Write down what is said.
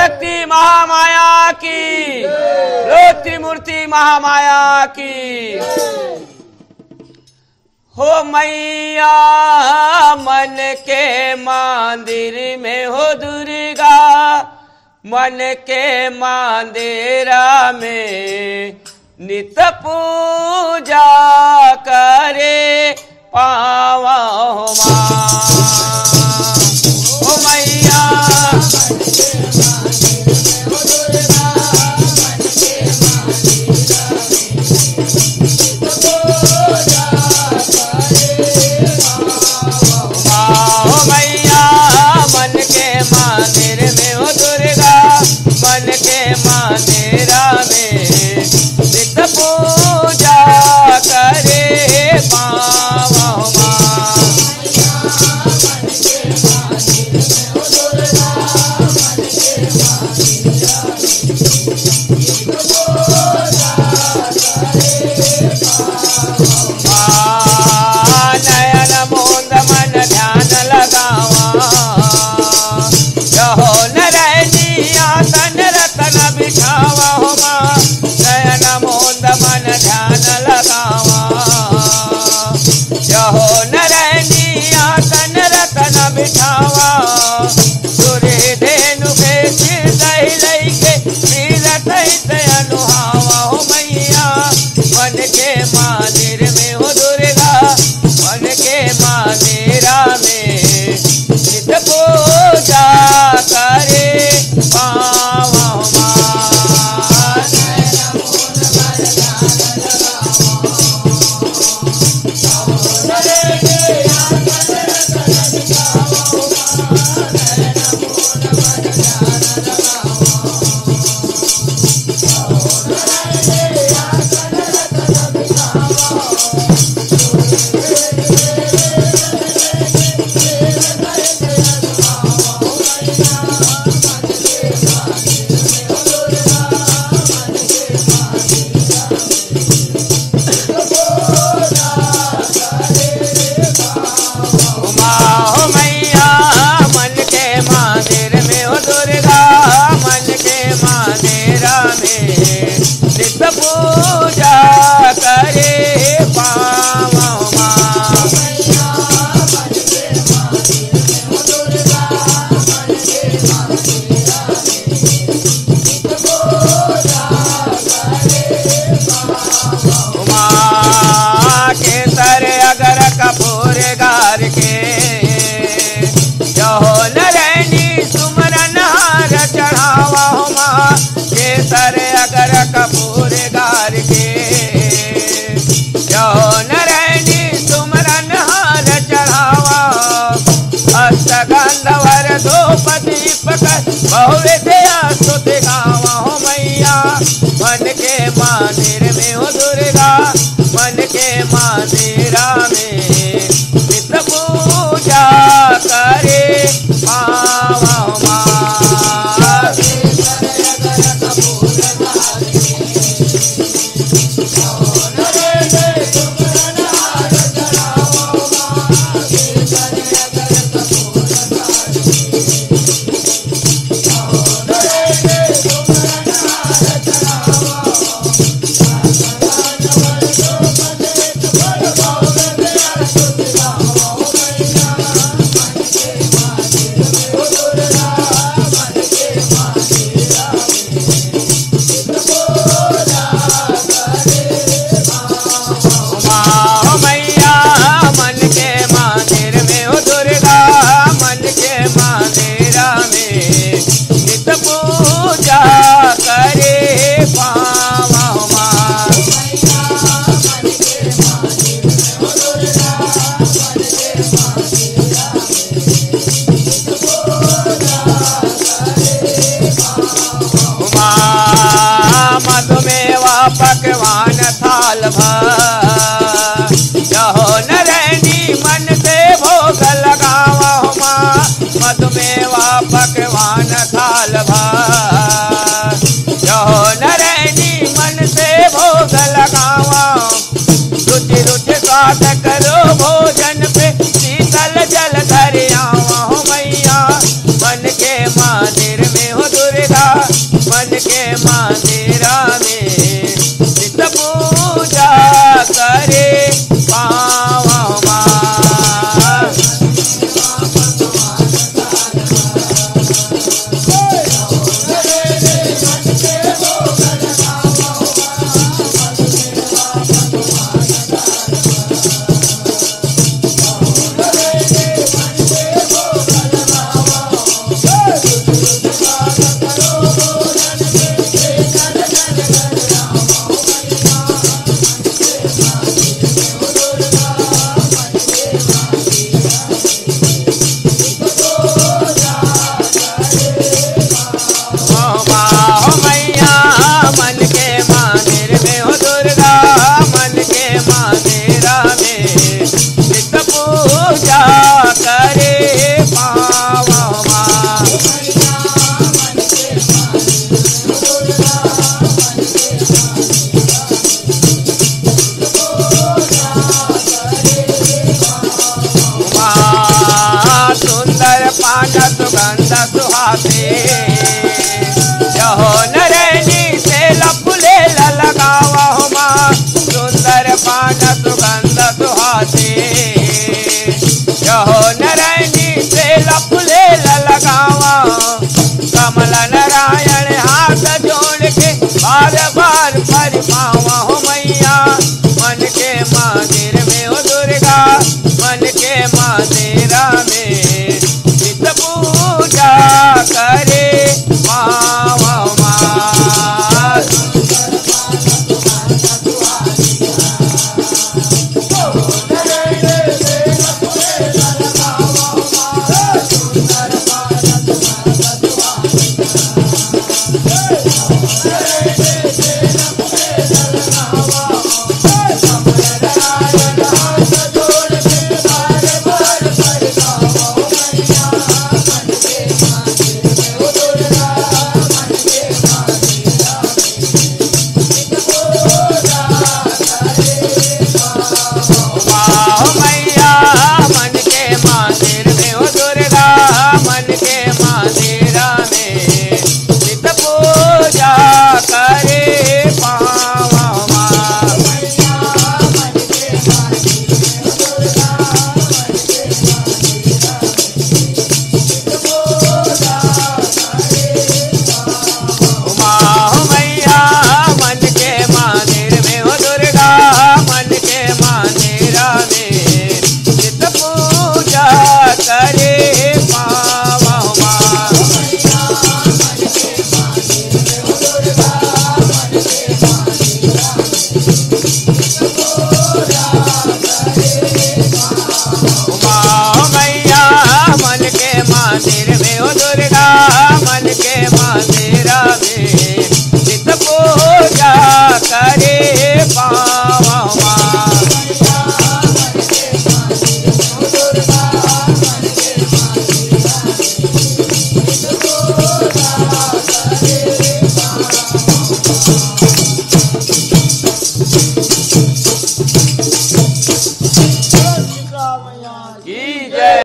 शक्ति महामाया की, त्रिमूर्ति महामाया की। हो मैया मन के मंदिर में हो दुर्गा, मन के मंदिरा में नित पूजा करे पावा हो माँ। हो मैया मंदिर में हो दुर्गा, मन के मंदिरा में नित पूजा करे पावा माँ। नयन मोंद मन ध्यान लगावा, हो नरैनिया तन रतन बिठावा हो माँ। नयन मोंद मन ध्यान लगावा, हो नरैनिया तन रतन बिठावा। सूर्य धेनु के सिर दही लई के मीरत अनुहावा हो मैया। मन के मंदिर में हो दुर्गा, मन के मंदिरा में नित पूजा करे पावा माँ। पूजा करे पावा माँ। केसर अगर कपूर गार के, जहो नरैनी सुमरन हार चढ़ावा हो माँ। केसर अगर कपूर गार के, जहो नरैनी सुमरन हार चढ़ावा। अष्टगंधवर धूप दीपक बहुविध स्तुति गावा हो मैया। मन के मंदिर में हो दुर्गा, मन के मंदिरा में नित पूजा करे पावा माँ। पकवान थाल भर, जहो नरैनी मन से भोग लगावा माँ। मधुमेवा पकवान थाल भर, मंदिरा में नित पूजा करे पावा माँ। सुगंध सुहाते यहो नरैनी से लफुले लगावा हो माँ। सुंदर पान सुगंध सुहाते यहो नरैनी से लफुले लगावा। कमल नारायण हाथ जोड़ के बार बार परिपावा।